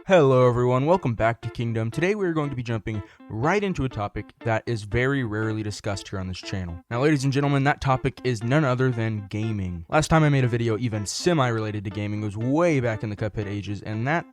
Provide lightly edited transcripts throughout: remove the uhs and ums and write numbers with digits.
Hello everyone, welcome back to Kingdom. Today we're going to be jumping right into a topic that is very rarely discussed here on this channel. Now ladies and gentlemen, that topic is none other than gaming. Last time I made a video even semi-related to gaming was way back in the Cuphead ages, and that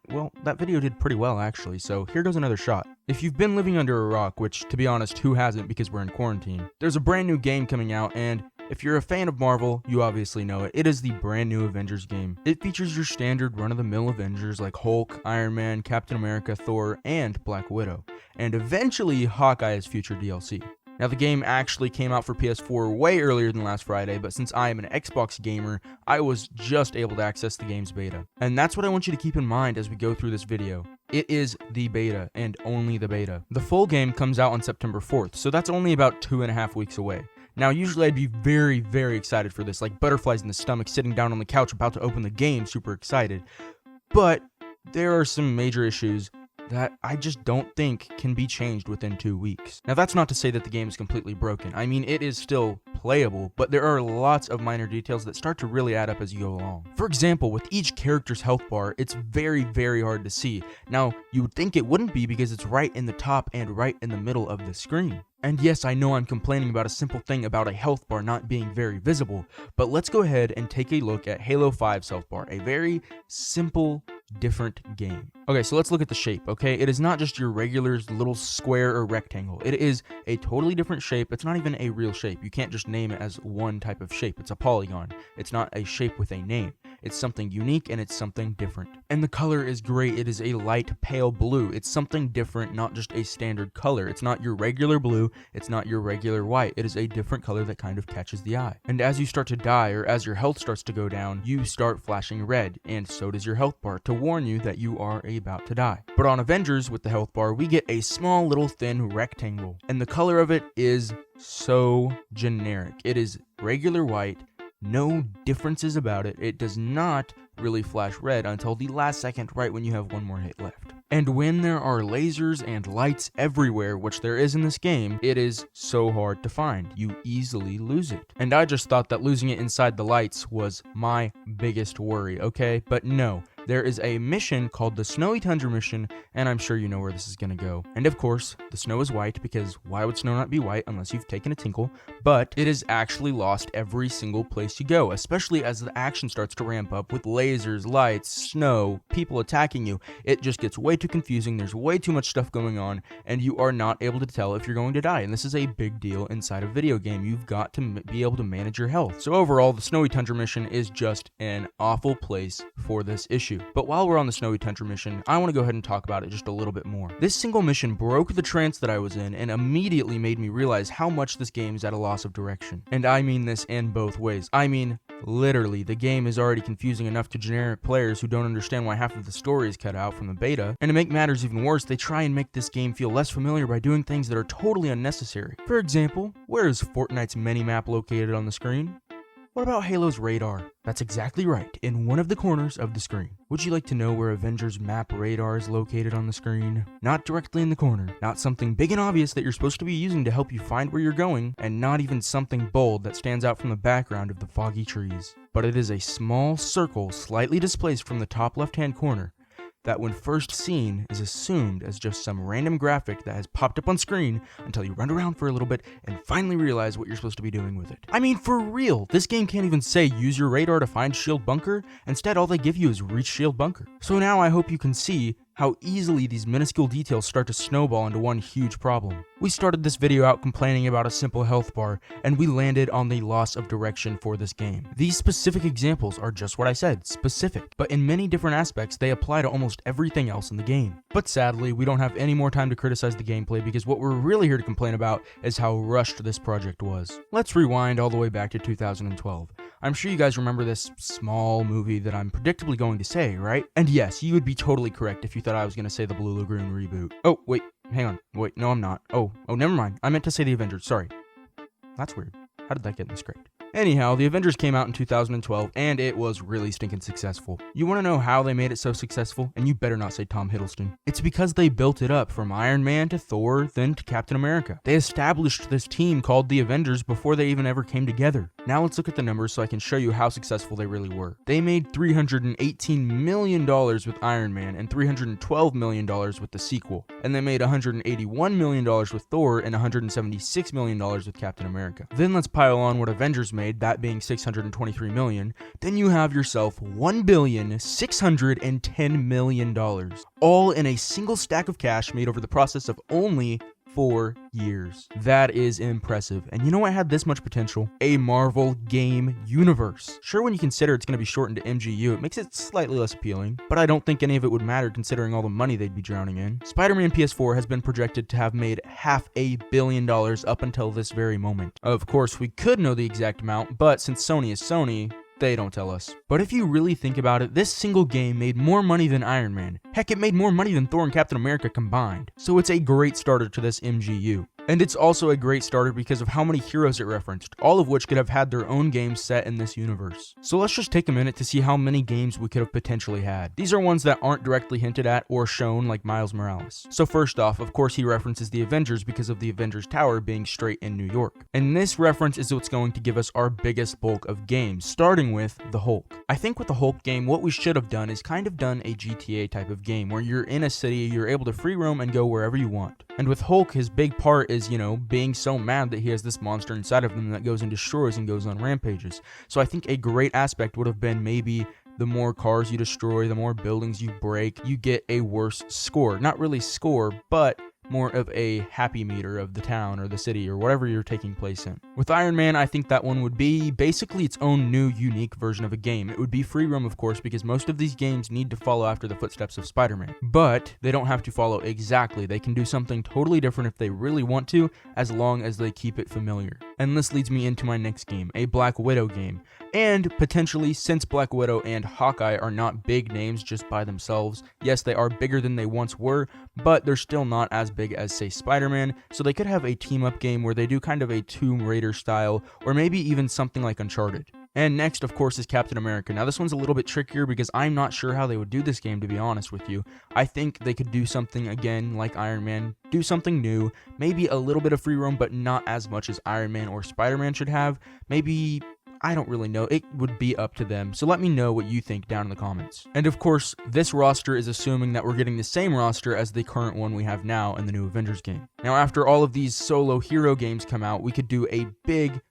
video did pretty well actually, so here goes another shot. If you've been living under a rock, which to be honest, who hasn't because we're in quarantine, there's a brand new game coming out, and if you're a fan of Marvel, you obviously know it. It is the brand new Avengers game. It features your standard run-of-the-mill Avengers like Hulk, Iron Man, Captain America, Thor, and Black Widow. And eventually, Hawkeye is future DLC. Now the game actually came out for PS4 way earlier than last Friday, but since I am an Xbox gamer, I was just able to access the game's beta. And that's what I want you to keep in mind as we go through this video. It is the beta, and only the beta. The full game comes out on September 4th, so that's only about 2.5 weeks away. Now, usually I'd be very, very excited for this, like butterflies in the stomach, sitting down on the couch about to open the game, super excited. But there are some major issues that I just don't think can be changed within 2 weeks. Now, that's not to say that the game is completely broken. I mean, it is still playable, but there are lots of minor details that start to really add up as you go along. For example, with each character's health bar, it's very, very hard to see. Now, you would think it wouldn't be because it's right in the top and right in the middle of the screen. And yes, I know I'm complaining about a simple thing about a health bar not being very visible, but let's go ahead and take a look at Halo 5's health bar, a very simple, different game. Okay, so let's look at the shape, okay? It is not just your regular little square or rectangle. It is a totally different shape. It's not even a real shape. You can't just name it as one type of shape. It's a polygon. It's not a shape with a name. It's something unique and it's something different. And the color is great. It is a light pale blue. It's something different, not just a standard color. It's not your regular blue. It's not your regular white. It is a different color that kind of catches the eye. And as you start to die, or as your health starts to go down, you start flashing red, and so does your health bar to warn you that you are about to die. But on Avengers, with the health bar, we get a small little thin rectangle, and the color of it is so generic. It is regular white. No differences about it. It does not really flash red until the last second, right when you have one more hit left. And when there are lasers and lights everywhere, which there is in this game, it is so hard to find. You easily lose it. And I just thought that losing it inside the lights was my biggest worry, okay? But no. There is a mission called the Snowy Tundra mission, and I'm sure you know where this is going to go. And of course, the snow is white, because why would snow not be white unless you've taken a tinkle? But it is actually lost every single place you go, especially as the action starts to ramp up with lasers, lights, snow, people attacking you. It just gets way too confusing, there's way too much stuff going on, and you are not able to tell if you're going to die. And this is a big deal inside a video game. You've got to be able to manage your health. So overall, the Snowy Tundra mission is just an awful place for this issue. But while we're on the Snowy Tundra mission, I want to go ahead and talk about it just a little bit more. This single mission broke the trance that I was in and immediately made me realize how much this game is at a loss of direction. And I mean this in both ways. I mean, literally, the game is already confusing enough to generic players who don't understand why half of the story is cut out from the beta. And to make matters even worse, they try and make this game feel less familiar by doing things that are totally unnecessary. For example, where is Fortnite's minimap located on the screen? What about Halo's radar? That's exactly right, in one of the corners of the screen. Would you like to know where Avengers map radar is located on the screen? Not directly in the corner, not something big and obvious that you're supposed to be using to help you find where you're going, and not even something bold that stands out from the background of the foggy trees. But it is a small circle slightly displaced from the top left-hand corner, that when first seen is assumed as just some random graphic that has popped up on screen until you run around for a little bit and finally realize what you're supposed to be doing with it. I mean, for real, this game can't even say use your radar to find shield bunker. Instead, all they give you is reach shield bunker. So now I hope you can see how easily these minuscule details start to snowball into one huge problem. We started this video out complaining about a simple health bar, and we landed on the loss of direction for this game. These specific examples are just what I said, specific, but in many different aspects, they apply to almost everything else in the game. But sadly, we don't have any more time to criticize the gameplay because what we're really here to complain about is how rushed this project was. Let's rewind all the way back to 2012. I'm sure you guys remember this small movie that I'm predictably going to say, right? And yes, you would be totally correct if you thought I was going to say the Blue Lagoon reboot. Oh, wait, hang on. Wait, no, I'm not. Oh, never mind. I meant to say the Avengers, sorry. That's weird. How did that get in the script? Anyhow, the Avengers came out in 2012, and it was really stinking successful. You want to know how they made it so successful? And you better not say Tom Hiddleston. It's because they built it up from Iron Man to Thor, then to Captain America. They established this team called the Avengers before they even ever came together. Now let's look at the numbers so I can show you how successful they really were. They made $318 million with Iron Man and $312 million with the sequel, and they made $181 million with Thor and $176 million with Captain America. Then let's pile on what Avengers made, that being $623 million. Then you have yourself $1,610 million, all in a single stack of cash made over the process of only 4 years. That is impressive. And you know what had this much potential? A Marvel game universe. Sure, when you consider it's going to be shortened to MGU, it makes it slightly less appealing, but I don't think any of it would matter considering all the money they'd be drowning in. Spider-Man PS4 has been projected to have made $500 million up until this very moment. Of course, we could know the exact amount, but since Sony is Sony, they don't tell us. But if you really think about it, this single game made more money than Iron Man. Heck, it made more money than Thor and Captain America combined. So it's a great starter to this MGU. And it's also a great starter because of how many heroes it referenced, all of which could have had their own games set in this universe. So let's just take a minute to see how many games we could have potentially had. These are ones that aren't directly hinted at or shown, like Miles Morales. So first off, of course he references the Avengers because of the Avengers Tower being straight in New York. And this reference is what's going to give us our biggest bulk of games, starting with the Hulk. I think with the Hulk game, what we should have done is kind of done a GTA type of game, where you're in a city, you're able to free roam and go wherever you want. And with Hulk, his big part is, being so mad that he has this monster inside of him that goes and destroys and goes on rampages. So I think a great aspect would have been maybe the more cars you destroy, the more buildings you break, you get a worse score. Not really score, but more of a happy meter of the town or the city or whatever you're taking place in. With Iron Man, I think that one would be basically its own new unique version of a game. It would be free roam, of course, because most of these games need to follow after the footsteps of Spider-Man. But they don't have to follow exactly. They can do something totally different if they really want to, as long as they keep it familiar. And this leads me into my next game, a Black Widow game. And potentially, since Black Widow and Hawkeye are not big names just by themselves, yes, they are bigger than they once were, but they're still not as big as, say, Spider-Man, so they could have a team-up game where they do kind of a Tomb Raider style, or maybe even something like Uncharted. And next, of course, is Captain America. Now, this one's a little bit trickier because I'm not sure how they would do this game, to be honest with you. I think they could do something, again, like Iron Man, do something new, maybe a little bit of free roam, but not as much as Iron Man or Spider-Man should have. Maybe, I don't really know. It would be up to them. So let me know what you think down in the comments. And of course, this roster is assuming that we're getting the same roster as the current one we have now in the new Avengers game. Now, after all of these solo hero games come out, we could do a big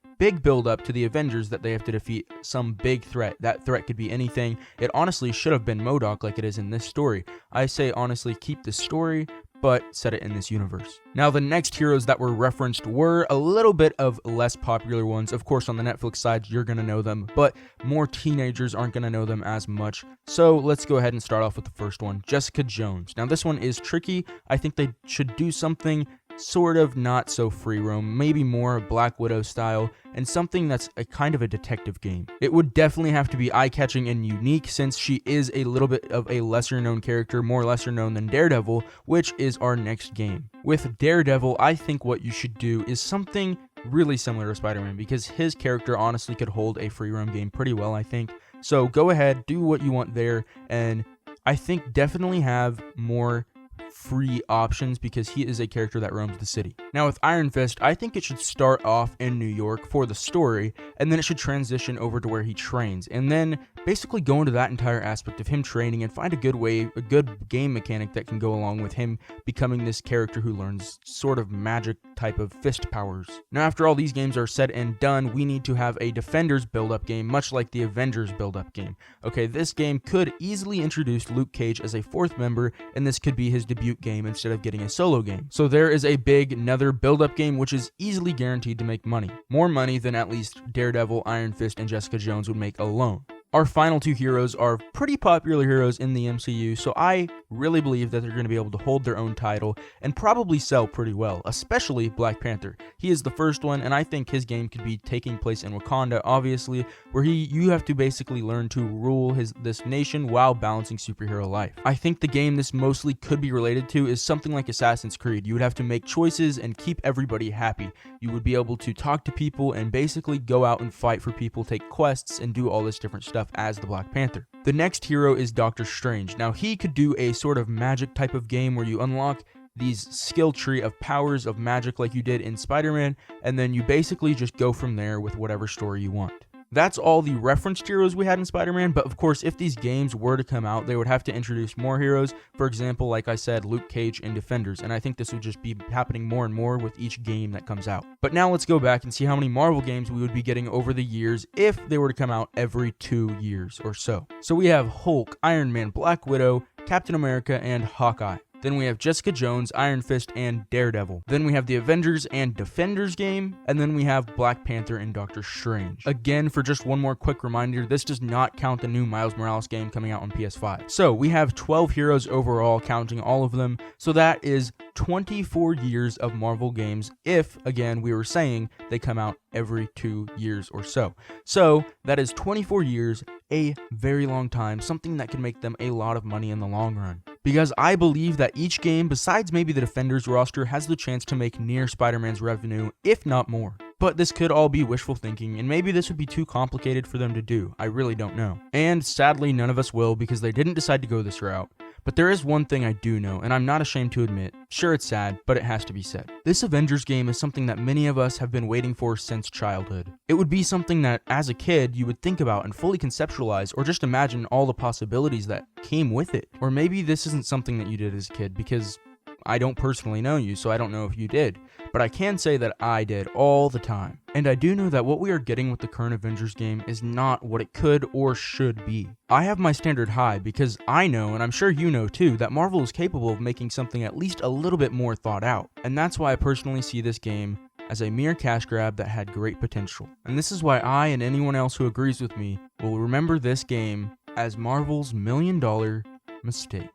build up to the Avengers that they have to defeat some big threat. That threat could be anything. It honestly should have been MODOK like it is in this story. I say honestly, keep the story, but set it in this universe. Now, the next heroes that were referenced were a little bit of less popular ones. Of course, on the Netflix side, you're going to know them, but more teenagers aren't going to know them as much. So let's go ahead and start off with the first one, Jessica Jones. Now, this one is tricky. I think they should do something sort of not so free roam, maybe more Black Widow style, and something that's a kind of a detective game. It would definitely have to be eye-catching and unique, since she is a little bit of a lesser known character, more lesser known than Daredevil, which is our next game. With Daredevil, I think what you should do is something really similar to Spider-Man, because his character honestly could hold a free roam game pretty well, I think. So go ahead, do what you want there, and I think definitely have more free options because he is a character that roams the city. Now, with Iron Fist, I think it should start off in New York for the story, and then it should transition over to where he trains, and then basically go into that entire aspect of him training and find a good game mechanic that can go along with him becoming this character who learns sort of magic type of fist powers. Now, after all these games are said and done, we need to have a Defenders build-up game, much like the Avengers build-up game. Okay, this game could easily introduce Luke Cage as a fourth member, and this could be his debut game instead of getting a solo game. So there is a big another build-up game which is easily guaranteed to make money. More money than at least Daredevil, Iron Fist, and Jessica Jones would make alone. Our final two heroes are pretty popular heroes in the MCU, so I really believe that they're going to be able to hold their own title and probably sell pretty well, especially Black Panther. He is the first one, and I think his game could be taking place in Wakanda, obviously, where you have to basically learn to rule this nation while balancing superhero life. I think the game this mostly could be related to is something like Assassin's Creed. You would have to make choices and keep everybody happy. You would be able to talk to people and basically go out and fight for people, take quests, and do all this different stuff as the Black Panther. The next hero is Doctor Strange. Now, he could do a sort of magic type of game where you unlock these skill tree of powers of magic like you did in Spider-Man, and then you basically just go from there with whatever story you want. That's all the referenced heroes we had in Spider-Man, but of course, if these games were to come out, they would have to introduce more heroes. For example, like I said, Luke Cage and Defenders, and I think this would just be happening more and more with each game that comes out. But now let's go back and see how many Marvel games we would be getting over the years if they were to come out every 2 years or so. So we have Hulk, Iron Man, Black Widow, Captain America, and Hawkeye. Then we have Jessica Jones, Iron Fist, and Daredevil. Then we have the Avengers and Defenders game. And then we have Black Panther and Doctor Strange. Again, for just one more quick reminder, this does not count the new Miles Morales game coming out on PS5. So we have 12 heroes overall, counting all of them. So that is 24 years of Marvel games if, again, we were saying they come out every 2 years or so. So that is 24 years, a very long time, something that can make them a lot of money in the long run. Because I believe that each game, besides maybe the Defenders roster, has the chance to make near Spider-Man's revenue, if not more. But this could all be wishful thinking, and maybe this would be too complicated for them to do. I really don't know. And sadly, none of us will, because they didn't decide to go this route. But there is one thing I do know, and I'm not ashamed to admit. Sure, it's sad, but it has to be said. This Avengers game is something that many of us have been waiting for since childhood. It would be something that, as a kid, you would think about and fully conceptualize, or just imagine all the possibilities that came with it. Or maybe this isn't something that you did as a kid, because I don't personally know you, so I don't know if you did. But I can say that I did all the time. And I do know that what we are getting with the current Avengers game is not what it could or should be. I have my standard high because I know, and I'm sure you know too, that Marvel is capable of making something at least a little bit more thought out. And that's why I personally see this game as a mere cash grab that had great potential. And this is why I and anyone else who agrees with me will remember this game as Marvel's $1 million mistake.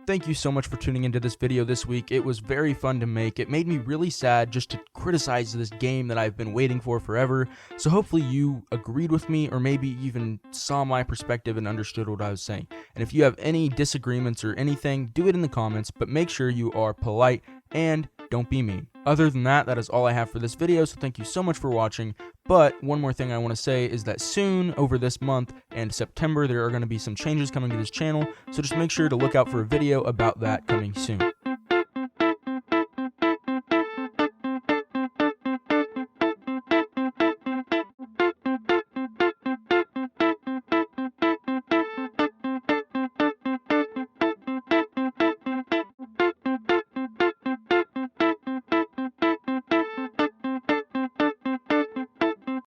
Thank you so much for tuning into this video this week. It was very fun to make. It made me really sad just to criticize this game that I've been waiting for forever. So hopefully you agreed with me, or maybe even saw my perspective and understood what I was saying. And if you have any disagreements or anything, do it in the comments, but make sure you are polite and don't be mean. Other than that, that is all I have for this video, so thank you so much for watching. But one more thing I want to say is that soon, over this month and September, there are going to be some changes coming to this channel, so just make sure to look out for a video about that coming soon.